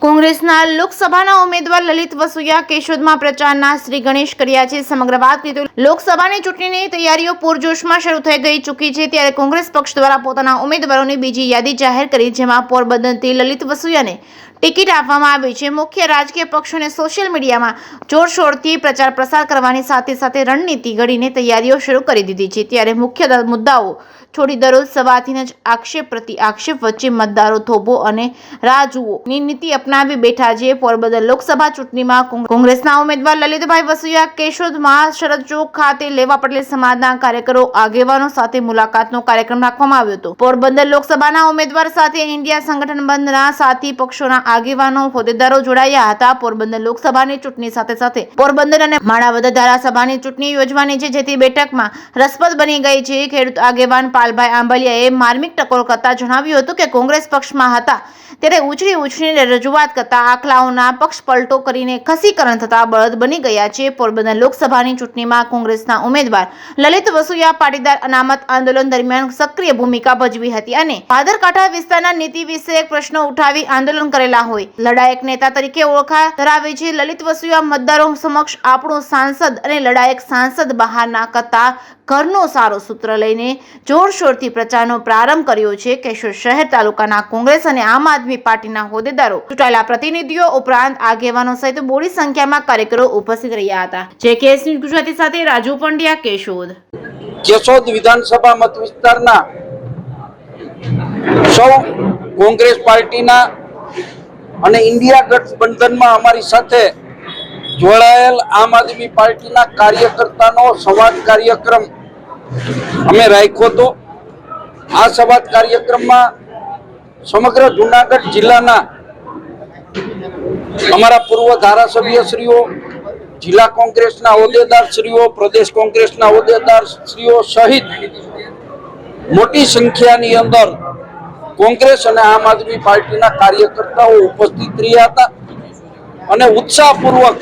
કોંગ્રેસના લોકસભાના ઉમેદવાર લલિત વસુયા કેશોદમાં પ્રચારના શ્રી ગણેશ કર્યા છે। સમગ્ર વાત કરીએ તો લોકસભાની ચૂંટણીની તૈયારીઓ પૂરજોશમાં શરૂ થઈ ગઈ ચૂકી છે, ત્યારે કોંગ્રેસ પક્ષ દ્વારા પોતાના ઉમેદવારોની બીજી યાદી જાહેર કરી, જેમાં પોરબંદરથી લલિત વસુયાને ટિકિટ આપવામાં આવી છે। મુખ્ય રાજકીય પક્ષોને સોશિયલ મીડિયામાં જોરશોરથી પ્રચાર પ્રસાર કરવાની સાથે સાથે રણનીતિ ઘડીને તૈયારીઓ શરૂ કરી દીધી છે। ત્યારે મુખ્ય મુદ્દાઓ છોડી દરરોજ સવારથી જ આક્ષેપ પ્રતિ આક્ષેપ વચ્ચે મતદારો થોભો અને રાહ જુઓની નીતિ અપનાવી બેઠા છે। પોરબંદર લોકસભા ચૂંટણીમાં કોંગ્રેસના ઉમેદવાર લલિતભાઈ વસુયા કેશોદમાં શરદ ચોક ખાતે લેવા પટેલ સમાજના કાર્યકરો આગેવાનો સાથે મુલાકાતનો કાર્યક્રમ રાખવામાં આવ્યો હતો। પોરબંદર લોકસભાના ઉમેદવાર સાથે ઇન્ડિયા સંગઠન બંધના સાથી પક્ષોના આગેવાનો હોદ્દેદારો જોડાયા હતા। પોરબંદર લોકસભાની ચૂંટણી સાથે સાથે પોરબંદર અને માણાવદર ધારાસભાની ચૂંટણી યોજવાની છે, જેથી બેઠકમાં રસપ્રદ બની ગઈ છે। ખેડૂત આગેવાન પાલભાઈ આંબલિયાએ માર્મિક ટકોર કરતા જણાવ્યું હતું કે કોંગ્રેસ પક્ષમાં હતા ત્યારે ઉછળીને રજૂઆત કરતા આખલાઓના પક્ષ પલટો કરીને ખસીકરણ થતા બળદ બની ગયા છે। પોરબંદર લોકસભાની ચૂંટણીમાં કોંગ્રેસના ઉમેદવાર લલિત વસુયા પાટીદાર અનામત આંદોલન દરમિયાન સક્રિય ભૂમિકા ભજવી હતી અને ભાદરકાંઠા વિસ્તારના નીતિ વિષયક પ્રશ્નો ઉઠાવી આંદોલન કરેલા હોય લડાયક નેતા તરીકે ઓળખા ધરાવે છે। લલિત વસુયા મતદારો સમક્ષ આપણું સાંસદ અને લડાયક સાંસદ બહાર ના કરતા ઘરનો સારો સૂત્ર લઈને જોરશોરથી પ્રચારનો પ્રારંભ કર્યો છે। કેશોદ શહેર તાલુકાના કોંગ્રેસ અને આમ આદમી પાર્ટીના હોદ્દેદારો, ચૂંટાયેલા પ્રતિનિધિઓ ઉપરાંત આગેવાનો સહિત મોટી સંખ્યામાં કાર્યકરો ઉપસ્થિત રહ્યા હતા। JKS ન્યૂઝ ગુજરાતી સાથે રાજુ પંડ્યા, કેશોદ। કેશોદ વિધાનસભા મત વિસ્તારના સૌ કોંગ્રેસ પાર્ટીના અને ઇન્ડિયા ગઠબંધનમાં અમારી સાથે જોડાયેલ આમ આદમી પાર્ટીના કાર્યકર્તાનો સંવાદ કાર્યક્રમ અમે રાખ્યો હતો। આ સંવાદ કાર્યક્રમમાં સમગ્ર જૂનાગઢ જિલ્લાના અમારા પૂર્વ ધારાસભ્યશ્રીઓ, જિલ્લા કોંગ્રેસના હોદ્દેદારશ્રીઓ, પ્રદેશ કોંગ્રેસના હોદ્દેદારશ્રીઓ સહિત મોટી સંખ્યાની અંદર કોંગ્રેસ અને આમ આદમી પાર્ટીના કાર્યકર્તાઓ ઉપસ્થિત રહ્યા હતા અને ઉત્સાહપૂર્વક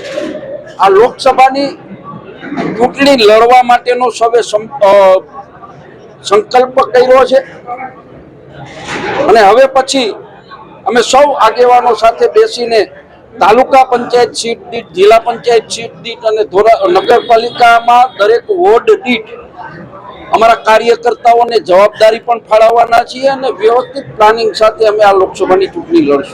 આ લોકસભાની ચૂંટણી લડવા માટેનો સૌએ સંકલ્પ કર્યો છે અને હવે પછી અમે સૌ આગેવાનો સાથે બેસીને તાલુકા પંચાયત સીટ દીઠ, જિલ્લા પંચાયત સીટ દીઠ અને નગરપાલિકામાં દરેક વોર્ડ દીઠ અમારા કાર્યકર્તાઓને જવાબદારી પણ ફાળવવાના છીએ અને વ્યવસ્થિત પ્લાનિંગ સાથે અમે આ લોકસભાની ચૂંટણી લડશું।